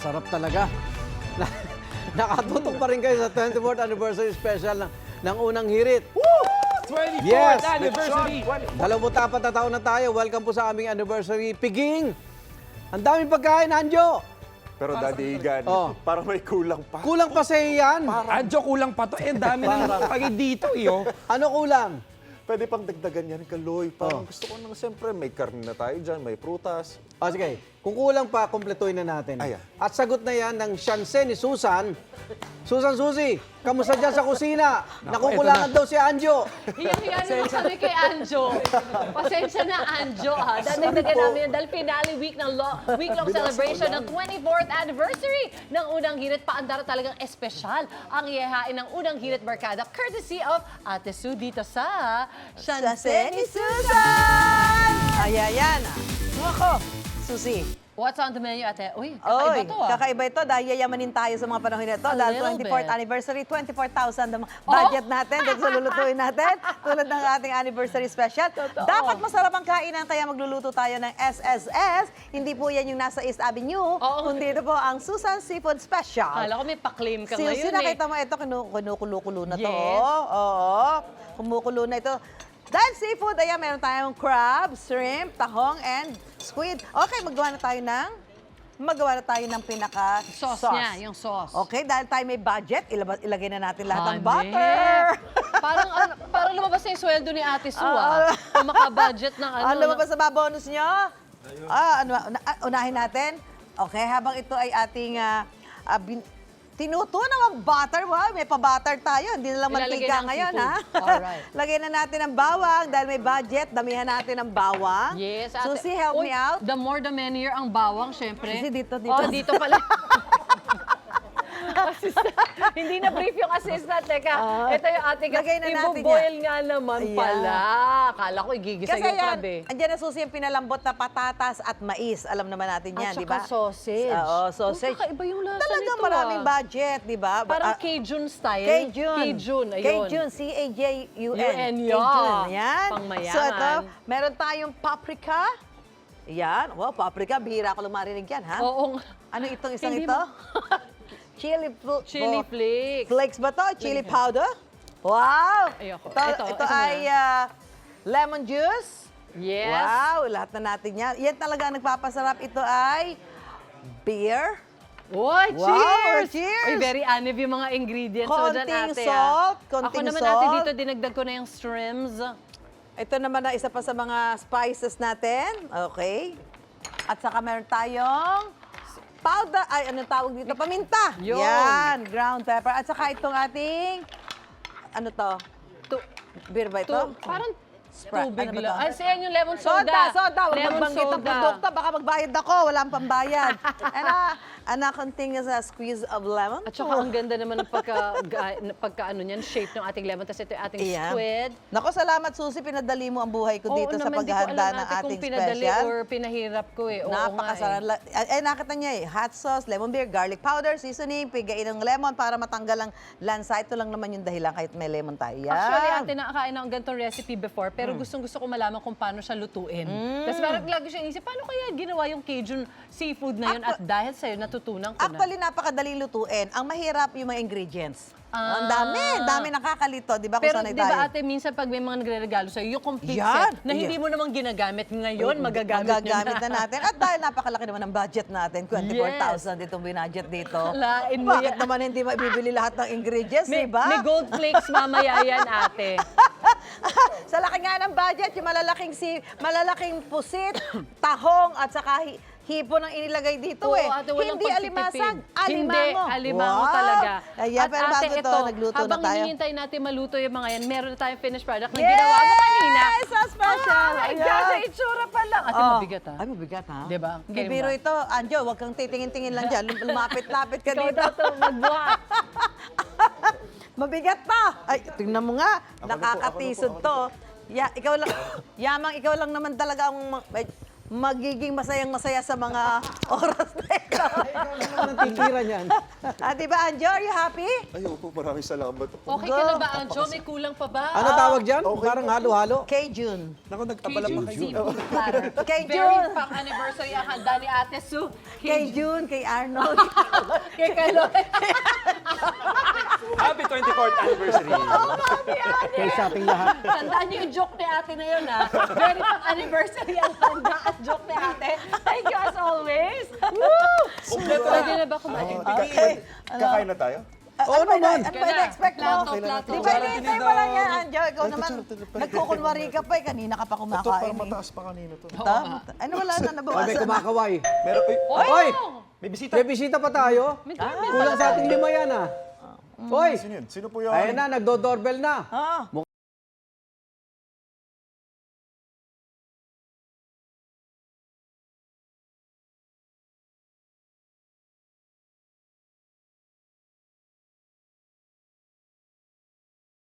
Sarap talaga. Nakatutok pa rin kayo sa 24th anniversary special ng Unang Hirit. 24th Yes! anniversary! 24 na taon na tayo. Welcome po sa aming anniversary. Piging! Ang daming pagkain, Anjo! Pero Daddy Igan, Oh. parang may kulang pa. Kulang pa sa yan. Anjo, kulang pa to. Eh, dami ng pagi dito, iyo. Ano kulang? Pwede pang dagdagan yan, Kaloy. Parang gusto ko nang siyempre may karne na tayo dyan, may prutas. O sige, kung kulang pa, kompletuhin na natin. Ayan. At sagot na yan ng Shanse ni Susan. Susan Susi, kamusta dyan sa kusina? Nakukulangan daw si Anjo. Hiyang-hiya naman kami kay Anjo. Pasensya na, Anjo, ha? Dadagdagan namin yan dahil finale week ng week-long celebration ng 24th anniversary ng Unang Hirit. Paandar talagang espesyal ang ihahain ng Unang Hirit Barkada courtesy of Ate Sue dito sa Shanse ni Susan! Ayan. Ako, Susi. What's on the menu, Ate? Uy, kakaiba Oy, to, ah. kakaiba ito dahil yayamanin tayo sa mga panahon na ito. A Dahil little 24th bit. anniversary, 24,000 ang budget natin dito sa lulutuin natin. Tulad ng ating anniversary special. Totoo. Dapat masarap ang kainan kaya magluluto tayo ng SSS. Hindi po yan yung nasa East Avenue, kundi ito po ang Susan Seafood Special. Kala ko may pa-claim ka Si ngayon, eh. nakita mo ito, kinukulo-kulo na to. Yes. Oo, kumukulo na ito. Dahil seafood, ayan, meron tayong crab, shrimp, tahong, and squid. Okay, magawa na tayo ng Sauce niya, yung sauce. Okay, dahil tayo may budget, ilagay na natin lahat ng Honey. butter. Parang lumabas na yung sweldo ni Ate Sue, ah. Kung maka-budget ng ano. Ano ba sa bonus nyo? Unahin natin. Okay, habang ito ay ating tinutunaw ang butter. Wow, may pa-butter tayo. Hindi na lang Ilalagay mantika ng ngayon, seafood. ha? Alright. Lagyan na natin ang bawang dahil may budget. Damihan natin ang bawang. Yes, Ate. Susi, help Uy, me out. The more the merrier ang bawang, syempre. Kasi dito. Oh, dito pala. Assistant. Hindi na brief yung assistant. Teka, ito yung ating Lagay na natin ibo-boil nga naman Ayan. pala. Akala ko igigisa Kasi yung yan, crab, eh. andyan na Susi yung pinalambot na patatas at mais. Alam naman natin yan, At di ba? saka sausage. Oo, sausage. Oh, kakaiba yung lasa Talagang nito, maraming ah. budget, di ba? Parang Ah, Cajun style. Cajun. Cajun, ayun. Cajun, C-A-J-U-N. UN, Cajun, yeah. yan. Pangmayaman. So ito, meron tayong paprika. Yan, wow, paprika. Bihira ko lang marinig yan, ha? Oo. Ano itong isang Hindi ito? mo- Chili Chili flakes. flakes ba to? Chili powder? Wow! Ayoko. Ito Ito ay lemon juice. Yes. Wow, lahat na natin yan. Yan talaga ang nagpapasarap. Ito ay beer. Oy, Wow, cheers! cheers! Ay, very anib yung mga ingredients. So, dyan, Konting ate, salt, Ako konting naman, salt. ate, dito dinagdag ko na yung shrimps. Ito naman na isa pa sa mga spices natin. Okay. At saka meron tayong powder, ay anong tawag dito? Paminta. Yun. Yan, ground pepper. At saka itong ating, ano to? Beer ba ito? Parang Sprite. tubig Ano ba lang. to? Ay, siya yung lemon soda. Soda. Huwag Lemon magbanggit ng soda. produkto. Baka magbayad ako. Wala ang pambayad. And a continuous squeeze of lemon. At saka ang ganda naman ng pagka-ano niyan, shape ng ating lemon. Tapos ito yung ating Ayan. squid. Naku, salamat Susi. Pinadali mo ang buhay ko dito sa paghahanda ng ating kung pinadali special. or pinahirap ko, eh. Oo nga, Napakasarap. Nakita niya eh. Hot sauce, lemon beer, garlic powder, seasoning, pigain ng lemon para matanggal ang lansa. Ito lang naman yung dahilan kahit may lemon tayo. Yan. Actually, ate, nakakain ako ng ganitong recipe before, pero gustong-gusto ko malaman kung paano siya lutuin. Tapos parang lagi siya inisip, paano kaya ginawa yung Cajun seafood na yun? At dahil sa'yo, natutunan ko na. Actually, napakadaling lutuin. Ang mahirap yung mga ingredients. Ang dami nakakalito. Di ba kung Pero sanay di ba tayo? ate, minsan pag may mga nagre-regalo sa'yo, yung complete Yan. set na hindi mo namang ginagamit ngayon, magagamit na natin. At dahil napakalaki naman ang budget natin, 24,000 itong binudget dito. Lain mo Bakit yan. naman hindi maibibili lahat ng ingredients, di ba? May gold flakes mamaya yan, ate. Sa laki nga ng budget, yung malalaking pusit, tahong, at saka hipo ng inilagay dito Oo, eh. ate, walang Hindi pagtitipid. alimasag, alimango. Hindi, alimango Wow. talaga. Ayan, pero bago ito, nagluto na habang tayo. hinihintay natin maluto yung mga yan, meron na tayong finished product na Yes! ginawa mo kanina. So special. Ah, Ayan. sa itsura pa lang. Ate, Oh. mabigat ha? Ay, mabigat ha? Diba? Hindi Kayo biro ba? ito. Anjo, huwag kang titingin-tingin lang dyan. Lumapit-lapit ka Ikaw dito. daw ito magbuhat. Mabigat pa. Ay, tingnan mo nga. Ako na po, Nakakatisod ako to. Ikaw lang, yamang ikaw lang naman talaga ang magiging masayang-masaya sa mga oras na ito. ng titira niyan. Di ba, Anjo? Are you happy? Ay, opo, maraming salamat. Okay ka na ba, Anjo? May kulang pa ba? Ano tawag dyan? Parang halo-halo. Kay June. Naku, nag-abala pa kayo. Seafood platter. Kay Very June. pang-anniversary ang handa ni Ate Sue. Kay June, kay Arnold. Kay Kaloy. Happy 24th anniversary. Kaya sa ating lahat. Tandaan niyo yung joke ni Ate na yun, ha? Very pang-anniversary ang handa at joke ni Ate. Thank you as always. Woo! Pwede na ba kumain? Okay. Kakain na tayo? Oo naman. Ano ba na-expect mo? Plato. Di ba, hinihintay mo lang yan, Anjo? Ikaw naman, nagkukunwari ka pa eh. Kanina ka pa Ito, kumakain parang eh. mataas pa kanina to. Ano, wala na Ay, may nabawasan. kumakaway. Meron, Oy! May bisita. May bisita pa tayo. Kulang sa ating 5 yan ah. Oy! sino yun? Sino po yun? Ayan na, nagdo-doorbell na. Ah.